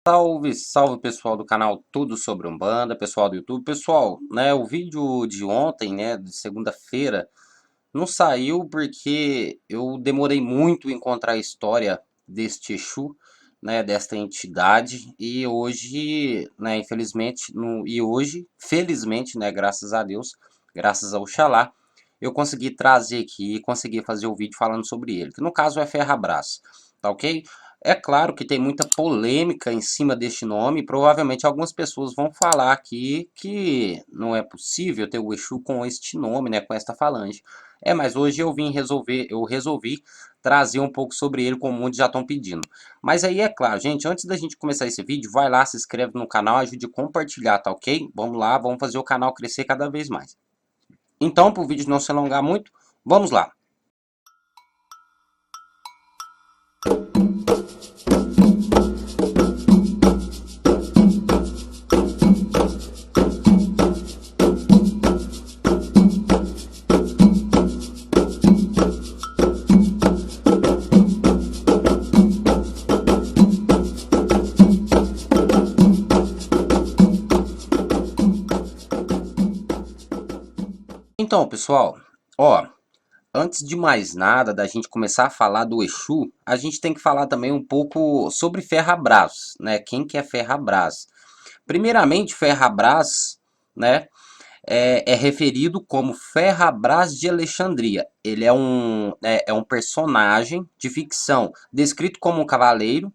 Salve, salve pessoal do canal Tudo Sobre Umbanda, pessoal do YouTube. Pessoal, o vídeo de ontem, de segunda-feira, não saiu porque eu demorei muito em encontrar a história deste Exu, desta entidade, e hoje, infelizmente, e hoje, felizmente, graças a Deus, graças ao Oxalá, eu consegui trazer aqui e consegui fazer o vídeo falando sobre ele, que no caso é Ferrabras, tá ok? É claro que tem muita polêmica em cima deste nome, e provavelmente algumas pessoas vão falar aqui que não é possível ter o Exu com este nome, com esta falange. Mas hoje eu resolvi trazer um pouco sobre ele, como muitos já estão pedindo. Mas aí é claro, gente, antes da gente começar esse vídeo, vai lá, se inscreve no canal, ajude a compartilhar, tá ok? Vamos lá, vamos fazer o canal crescer cada vez mais. Então, para o vídeo não se alongar muito, vamos lá. Então, pessoal, ó, antes de mais nada, da gente começar a falar do Exu, a gente tem que falar também um pouco sobre Ferrabras, né? Quem que é Ferrabras? Primeiramente, Ferrabras, né, é referido como Ferrabras de Alexandria. Ele é um personagem de ficção, descrito como um cavaleiro,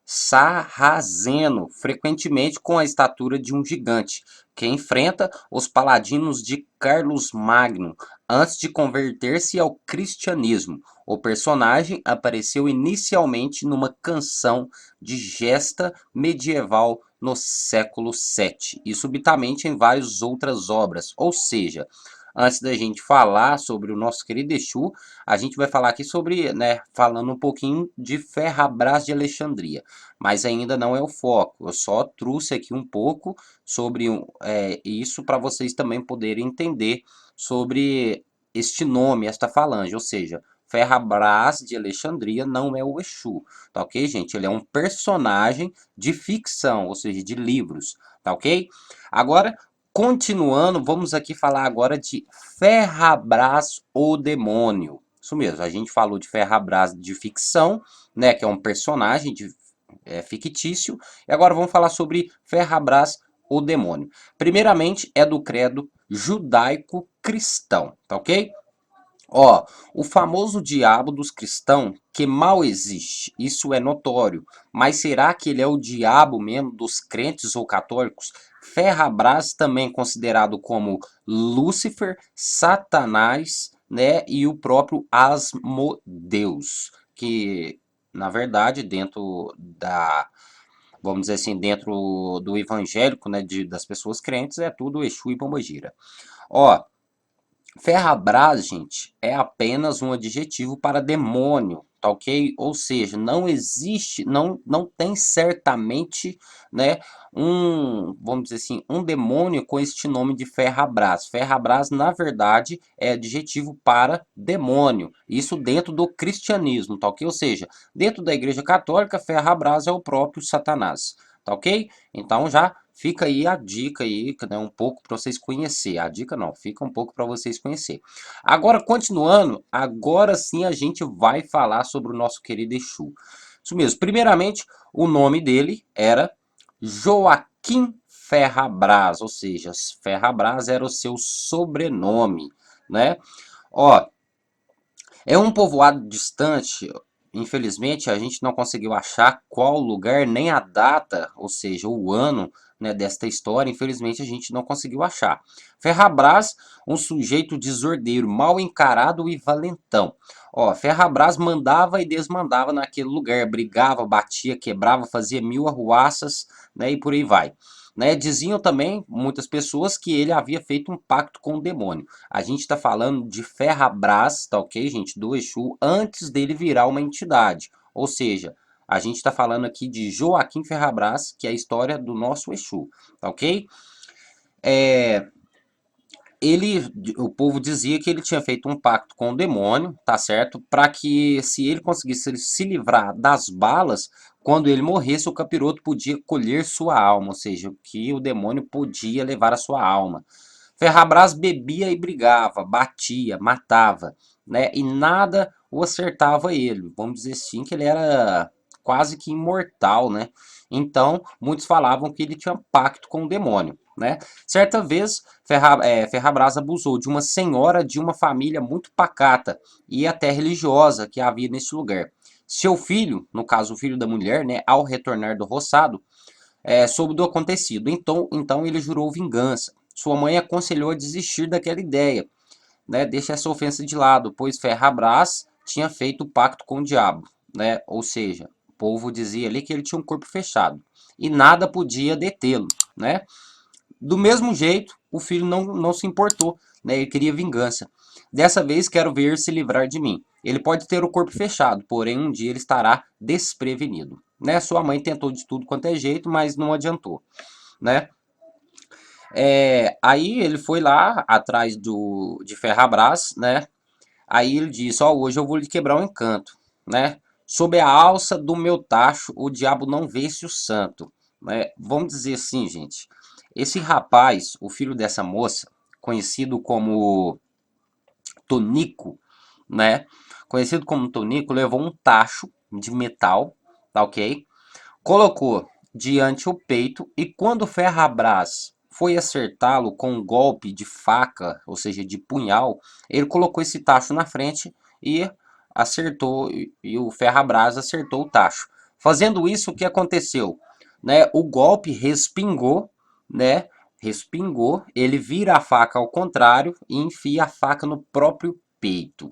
sarraceno, frequentemente com a estatura de um gigante, que enfrenta os paladinos de Carlos Magno antes de converter-se ao cristianismo. O personagem apareceu inicialmente numa canção de gesta medieval no século VII e subitamente em várias outras obras. Ou seja, antes da gente falar sobre o nosso querido Exu, a gente vai falar aqui sobre, falando um pouquinho de Ferrabras de Alexandria, mas ainda não é o foco. Eu só trouxe aqui um pouco sobre isso para vocês também poderem entender sobre este nome, esta falange, ou seja, Ferrabras de Alexandria não é o Exu, tá ok, gente? Ele é um personagem de ficção, ou seja, de livros, tá ok? Agora, continuando, vamos aqui falar agora de Ferrabras, o demônio. Isso mesmo, a gente falou de Ferrabras de ficção, que é um personagem fictício, e agora vamos falar sobre Ferrabras, o demônio. Primeiramente, é do credo judaico-cristão, tá ok? Ó, o famoso diabo dos cristãos, que mal existe, isso é notório, mas será que ele é o diabo mesmo dos crentes ou católicos? Ferrabras também considerado como Lúcifer, Satanás, e o próprio Asmodeus, que na verdade vamos dizer assim, dentro do evangélico, das pessoas crentes, é tudo Exu e Pombagira. Ó, Ferrabras, gente, é apenas um adjetivo para demônio, tá ok? Ou seja, não existe, não tem certamente, vamos dizer assim, um demônio com este nome de Ferrabras. Ferrabras, na verdade, é adjetivo para demônio. Isso dentro do cristianismo, tá ok? Ou seja, dentro da Igreja Católica, Ferrabras é o próprio Satanás, tá ok? Então já fica aí a dica aí, um pouco para vocês conhecer. A dica não, fica um pouco para vocês conhecer. Agora, continuando, agora sim a gente vai falar sobre o nosso querido Exu. Isso mesmo. Primeiramente, o nome dele era Joaquim Ferrabras, ou seja, Ferrabras era o seu sobrenome, né? Ó, é um povoado distante. Infelizmente, a gente não conseguiu achar qual lugar nem a data, ou seja, o ano, desta história. Infelizmente, a gente não conseguiu achar. Ferrabras, um sujeito desordeiro, mal encarado e valentão. Ó, Ferrabras mandava e desmandava naquele lugar, brigava, batia, quebrava, fazia mil arruaças, e por aí vai. Diziam também muitas pessoas que ele havia feito um pacto com o demônio. A gente está falando de Ferrabras, tá ok, gente? Do Exu, antes dele virar uma entidade. Ou seja, a gente está falando aqui de Joaquim Ferrabras, que é a história do nosso Exu, tá ok? É, o povo dizia que ele tinha feito um pacto com o demônio, tá certo? Para que se ele conseguisse se livrar das balas, quando ele morresse, o capiroto podia colher sua alma, ou seja, que o demônio podia levar a sua alma. Ferrabras bebia e brigava, batia, matava, né? E nada o acertava ele. Vamos dizer assim que ele era quase que imortal, né? Então, muitos falavam que ele tinha um pacto com o demônio, né? Certa vez, Ferrabras abusou de uma senhora de uma família muito pacata e até religiosa que havia nesse lugar. Seu filho, no caso o filho da mulher, né, ao retornar do roçado, soube do acontecido. Então ele jurou vingança. Sua mãe aconselhou a desistir daquela ideia, né? Deixa essa ofensa de lado, pois Ferrabras tinha feito o pacto com o diabo, né? Ou seja, o povo dizia ali que ele tinha um corpo fechado e nada podia detê-lo, né? Do mesmo jeito, o filho não se importou, né? Ele queria vingança. Dessa vez quero ver se livrar de mim. Ele pode ter o corpo fechado, porém um dia ele estará desprevenido, né? Sua mãe tentou de tudo quanto é jeito, mas não adiantou, né? Aí ele foi lá atrás de Ferrabras, né? Aí ele disse: Ó, hoje eu vou lhe quebrar um encanto, né? Sob a alça do meu tacho, o diabo não vence o santo, né? Vamos dizer assim, gente. Esse rapaz, o filho dessa moça, conhecido como Tonico, né? Conhecido como Tonico, levou um tacho de metal, tá ok? Colocou diante o peito e quando Ferrabras foi acertá-lo com um golpe de faca, ou seja, de punhal, ele colocou esse tacho na frente e acertou, e o Ferrabras acertou o tacho. Fazendo isso, o que aconteceu? Né, o golpe respingou, né? Respingou, ele vira a faca ao contrário e enfia a faca no próprio peito.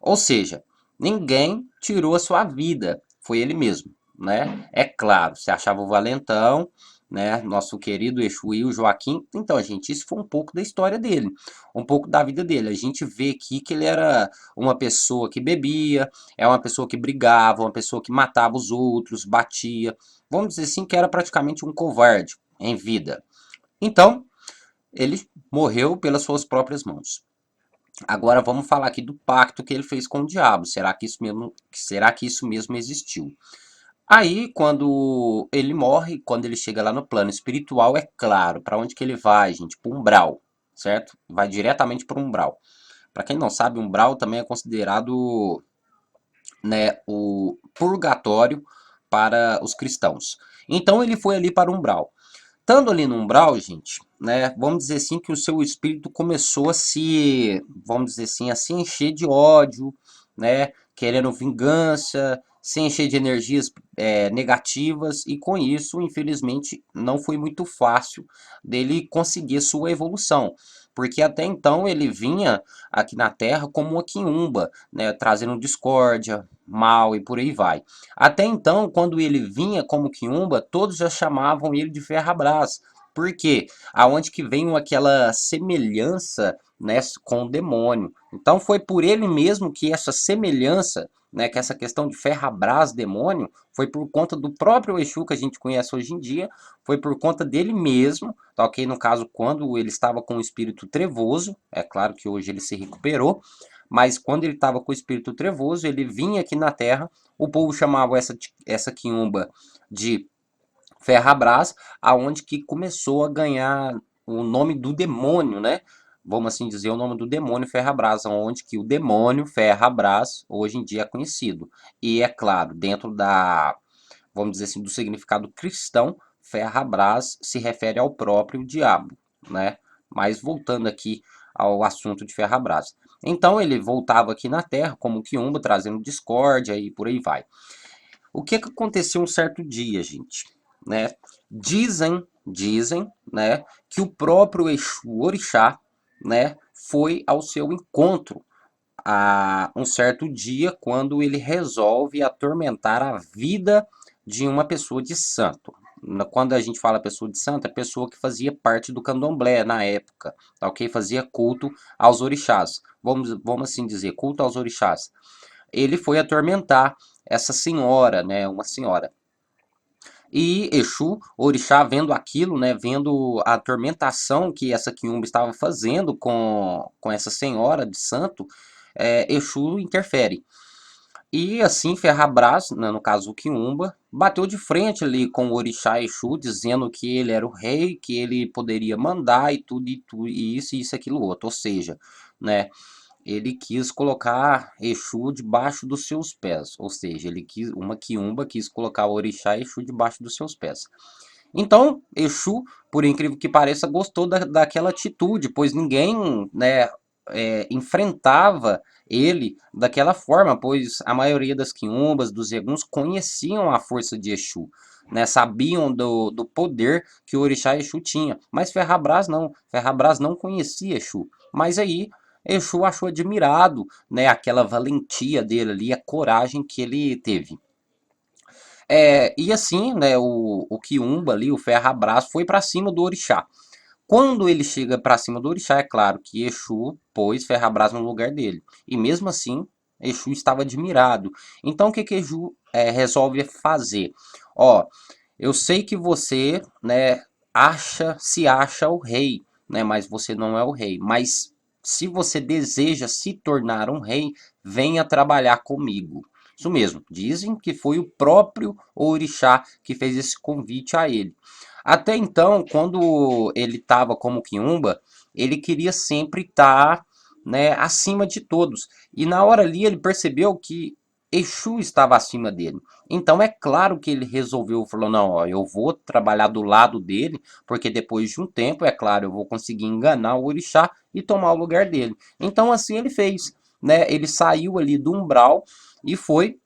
Ou seja, ninguém tirou a sua vida, foi ele mesmo, né? É claro, se achava o valentão, né? Nosso querido Exu e o Joaquim. Então, gente, isso foi um pouco da história dele, um pouco da vida dele. A gente vê aqui que ele era uma pessoa que bebia, é uma pessoa que brigava, uma pessoa que matava os outros, batia. Vamos dizer assim que era praticamente um covarde em vida. Então, ele morreu pelas suas próprias mãos. Agora vamos falar aqui do pacto que ele fez com o diabo. Será que isso mesmo existiu? Aí, quando ele morre, quando ele chega lá no plano espiritual, é claro, para onde que ele vai, gente? Para o umbral, certo? Vai diretamente para o umbral. Para quem não sabe, o umbral também é considerado, né, o purgatório para os cristãos. Então ele foi ali para o umbral. Estando ali no umbral, gente, né, vamos dizer assim que o seu espírito começou a vamos dizer assim, a se encher de ódio, né, querendo vingança, se encher de energias negativas e com isso, infelizmente, não foi muito fácil dele conseguir sua evolução, porque até então ele vinha aqui na Terra como uma quiumba, né, trazendo discórdia, mal e por aí vai. Até então, quando ele vinha como quiumba, todos já chamavam ele de Ferrabras. Por quê? Aonde que vem aquela semelhança, né, com o demônio. Então foi por ele mesmo que essa semelhança, né, que essa questão de Ferrabras demônio, foi por conta do próprio Exu que a gente conhece hoje em dia, foi por conta dele mesmo, tá ok? No caso, quando ele estava com o espírito trevoso, é claro que hoje ele se recuperou, mas quando ele estava com o espírito trevoso, ele vinha aqui na Terra, o povo chamava essa quiumba de Ferrabras, aonde que começou a ganhar o nome do demônio, né? Vamos assim dizer, o nome do demônio Ferrabras, onde que o demônio Ferrabras hoje em dia é conhecido. E é claro, dentro vamos dizer assim, do significado cristão, Ferrabras se refere ao próprio diabo, né? Mas voltando aqui ao assunto de Ferrabras. Então ele voltava aqui na Terra como quiumba, trazendo discórdia e por aí vai. O que aconteceu um certo dia, gente? Né? Dizem, né, que o próprio Exu Orixá, né, foi ao seu encontro a um certo dia quando ele resolve atormentar a vida de uma pessoa de santo. Quando a gente fala pessoa de santo, é pessoa que fazia parte do candomblé na época, tá ok? Fazia culto aos orixás. Vamos assim dizer, culto aos orixás. Ele foi atormentar essa senhora, né? Uma senhora. E Exu, orixá, vendo aquilo, né, vendo a atormentação que essa quiumba estava fazendo com essa senhora de santo, Exu interfere. E assim, Ferrabras, né, no caso o Quiumba, bateu de frente ali com o orixá Exu, dizendo que ele era o rei, que ele poderia mandar e tudo, e isso, aquilo outro. Ou seja, né, ele quis colocar Exu debaixo dos seus pés. Ou seja, uma Quiumba quis colocar o orixá Exu debaixo dos seus pés. Então, Exu, por incrível que pareça, gostou daquela atitude, pois ninguém, né, enfrentava ele daquela forma, pois a maioria das quiumbas, dos eguns, conheciam a força de Exu, né, sabiam do poder que o orixá Exu tinha. Mas Ferrabras não conhecia Exu. Mas aí Exu achou admirado, né, aquela valentia dele ali, a coragem que ele teve. E assim, né, o Quiumba ali, o Ferrabras, foi para cima do orixá. Quando ele chega para cima do orixá, é claro que Exu pôs Ferrabras no lugar dele. E mesmo assim, Exu estava admirado. Então o que que Exu resolve fazer? Ó, eu sei que você, né, se acha o rei, né, mas você não é o rei. Mas se você deseja se tornar um rei, venha trabalhar comigo. Isso mesmo, dizem que foi o próprio orixá que fez esse convite a ele. Até então, quando ele estava como quiumba, ele queria sempre estar, né, acima de todos. E na hora ali ele percebeu que Exu estava acima dele. Então é claro que ele resolveu, falou, não, ó, eu vou trabalhar do lado dele, porque depois de um tempo, é claro, eu vou conseguir enganar o orixá e tomar o lugar dele. Então assim ele fez, né? Ele saiu ali do umbral e foi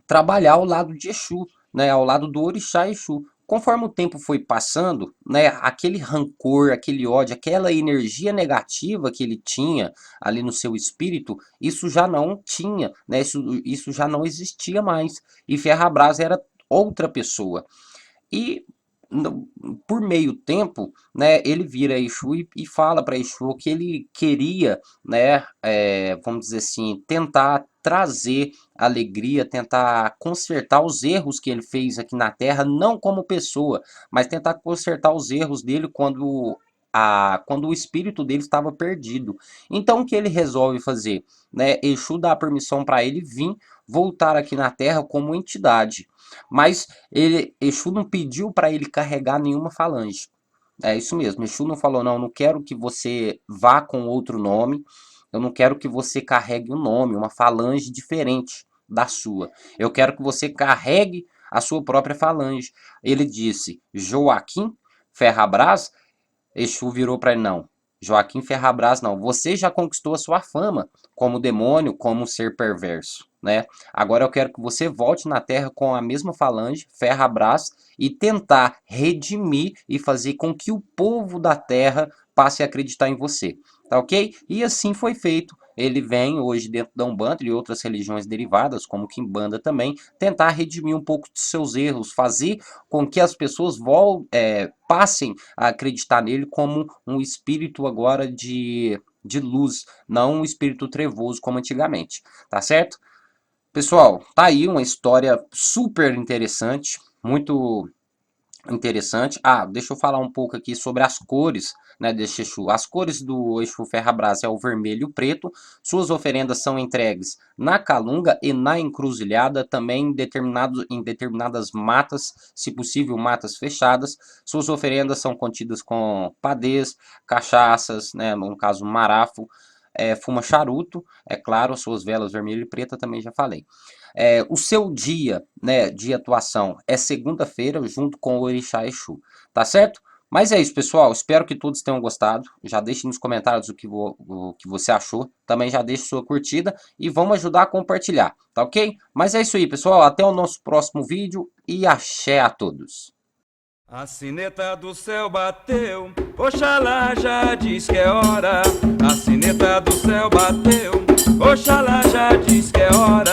trabalhar ao lado de Exu, né, ao lado do orixá Exu. Conforme o tempo foi passando, né, aquele rancor, aquele ódio, aquela energia negativa que ele tinha ali no seu espírito, isso já não tinha, né, isso já não existia mais. E Ferrabras era outra pessoa. E por meio tempo, né, ele vira Exu e fala para Exu que ele queria, né, vamos dizer assim, tentar trazer alegria, tentar consertar os erros que ele fez aqui na Terra, não como pessoa, mas tentar consertar os erros dele quando o espírito dele estava perdido. Então o que ele resolve fazer? Né, Exu dá permissão para ele vir voltar aqui na Terra como entidade. Mas Exu não pediu para ele carregar nenhuma falange. É isso mesmo. Exu não falou, não, não quero que você vá com outro nome. Eu não quero que você carregue um nome, uma falange diferente da sua. Eu quero que você carregue a sua própria falange. Ele disse, Joaquim Ferrabras. Exu virou para ele, não. Joaquim Ferrabras, não. Você já conquistou a sua fama como demônio, como ser perverso, né? Agora eu quero que você volte na Terra com a mesma falange, Ferrabras, e tentar redimir e fazer com que o povo da Terra passe a acreditar em você, tá ok? E assim foi feito. Ele vem hoje dentro da Umbanda e outras religiões derivadas, como Quimbanda também, tentar redimir um pouco de seus erros, fazer com que as pessoas passem a acreditar nele como um espírito agora de luz, não um espírito trevoso como antigamente, tá certo? Pessoal, tá aí uma história super interessante, muito interessante. Ah, deixa eu falar um pouco aqui sobre as cores, né, desse Exu. As cores do Exu Ferrabras é o vermelho e o preto. Suas oferendas são entregues na calunga e na encruzilhada, também em determinadas matas, se possível matas fechadas. Suas oferendas são contidas com padês, cachaças, né, no caso marafo, fuma charuto, é claro, suas velas vermelho e preta também já falei. O seu dia, né, de atuação é segunda-feira, junto com o Orixá Exu, tá certo? Mas é isso, pessoal. Espero que todos tenham gostado. Já deixe nos comentários o que você achou. Também já deixe sua curtida e vamos ajudar a compartilhar, tá ok? Mas é isso aí, pessoal. Até o nosso próximo vídeo e axé a todos. A sineta do céu bateu, Oxalá já diz que é hora. A sineta do céu bateu, Oxalá já diz que é hora.